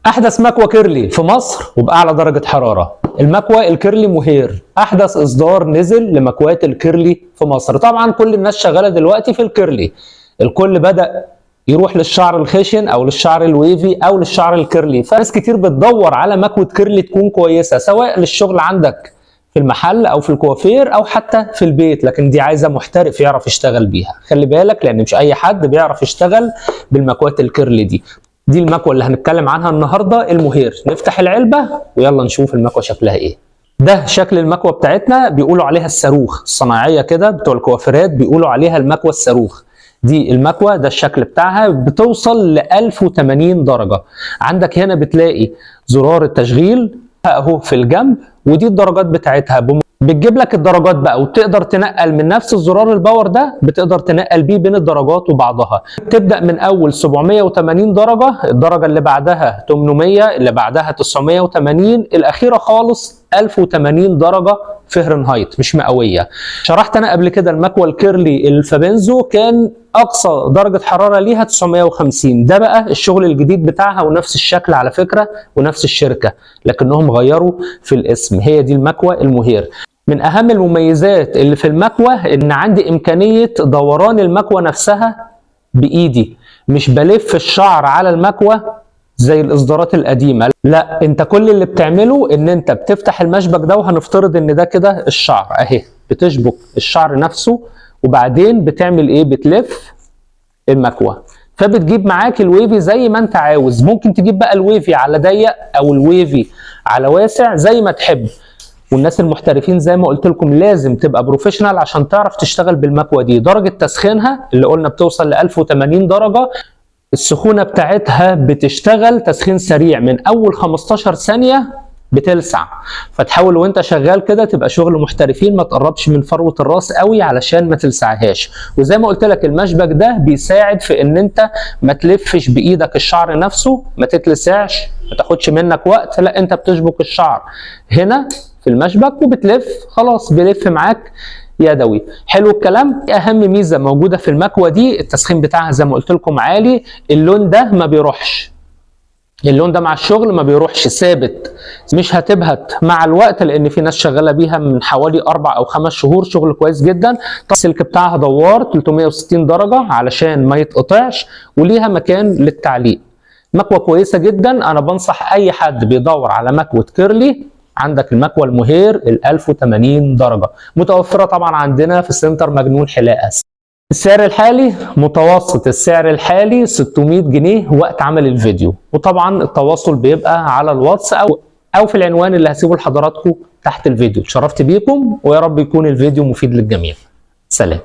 احدث مكوى كيرلي في مصر وباعلى درجه حراره، المكوى الكيرلي مهير، احدث اصدار نزل لمكوات الكيرلي في مصر. طبعا كل الناس شغاله دلوقتي في الكيرلي، الكل بدا يروح للشعر الخشن او للشعر الويفي او للشعر الكيرلي. فناس كتير بتدور على مكوه كيرلي تكون كويسه، سواء للشغل عندك في المحل او في الكوافير او حتى في البيت، لكن دي عايزه محترف يعرف يشتغل بيها. خلي بالك لان مش اي حد بيعرف يشتغل بالمكوات الكيرلي دي. دي المكوه اللي هنتكلم عنها النهارده، المهير. نفتح العلبه ويلا نشوف المكوه شكلها ايه. ده شكل المكوه بتاعتنا، بيقولوا عليها الصاروخ الصناعيه كده، بتوع الكوافيرات بيقولوا عليها المكوه الصاروخ. دي المكوه، ده الشكل بتاعها، بتوصل ل 1080 درجه. عندك هنا بتلاقي زرار التشغيل اهو في الجنب، ودي الدرجات بتاعتها. بتجيب لك الدرجات بقى، وتقدر تنقل من نفس الزرار الباور ده، بتقدر تنقل بيه بين الدرجات وبعضها. تبدا من اول 780 درجه، الدرجه اللي بعدها 800، اللي بعدها 980، الاخيره خالص 1080 درجه فهرنهايت مش مئويه. شرحت انا قبل كده المكوى الكيرلي الفابنزو كان اقصى درجه حراره ليها 950. ده بقى الشغل الجديد بتاعها، ونفس الشكل على فكره ونفس الشركه، لكنهم غيروا في الاسم. هي دي المكوى المهير. من اهم المميزات اللي في المكوى ان عندي امكانيه دوران المكوى نفسها بايدي، مش بلف الشعر على المكوى زي الاصدارات القديمه. لا، انت كل اللي بتعمله ان انت بتفتح المشبك ده، وهنفترض ان ده كده الشعر اهي، بتشبك الشعر نفسه وبعدين بتعمل ايه؟ بتلف المكوى، فبتجيب معاك الويفي زي ما انت عاوز. ممكن تجيب بقى الويفي على ضيق او الويفي على واسع زي ما تحب. والناس المحترفين زي ما قلت لكم لازم تبقى بروفيشنال عشان تعرف تشتغل بالمكوى دي. درجه تسخينها اللي قلنا بتوصل ل 1080 درجه. السخونه بتاعتها بتشتغل تسخين سريع، من اول 15 ثانيه بتلسع. فتحاول وانت شغال كده تبقى شغل محترفين، ما تقربش من فروه الراس قوي علشان ما تلسعهاش. وزي ما قلت لك المشبك ده بيساعد في ان انت ما تلفش بايدك الشعر نفسه، ما تتلسعش، ما تاخدش منك وقت. لا، انت بتشبك الشعر هنا في المشبك وبتلف، خلاص بيلف معاك يدوي. حلو الكلام. اهم ميزه موجوده في المكوى دي التسخين بتاعها زي ما قلت لكم عالي. اللون ده ما بيروحش، اللون ده مع الشغل ما بيروحش، ثابت، مش هتبهت مع الوقت، لان في ناس شغاله بيها من حوالي 4 أو 5 شهور، شغل كويس جدا. السلك بتاعها دوار 360 درجه علشان ما يتقطعش، وليها مكان للتعليق. مكوى كويسه جدا. انا بنصح اي حد بيدور على مكوى كيرلي، عندك المكوى المهير ال 1080 درجه، متوفره طبعا عندنا في سنتر مجنون حلاقه. السعر الحالي، متوسط السعر الحالي 600 جنيه وقت عمل الفيديو. وطبعا التواصل بيبقى على الواتس او في العنوان اللي هسيبه لحضراتكم تحت الفيديو. اتشرفت بيكم، ويا رب يكون الفيديو مفيد للجميع. سلام.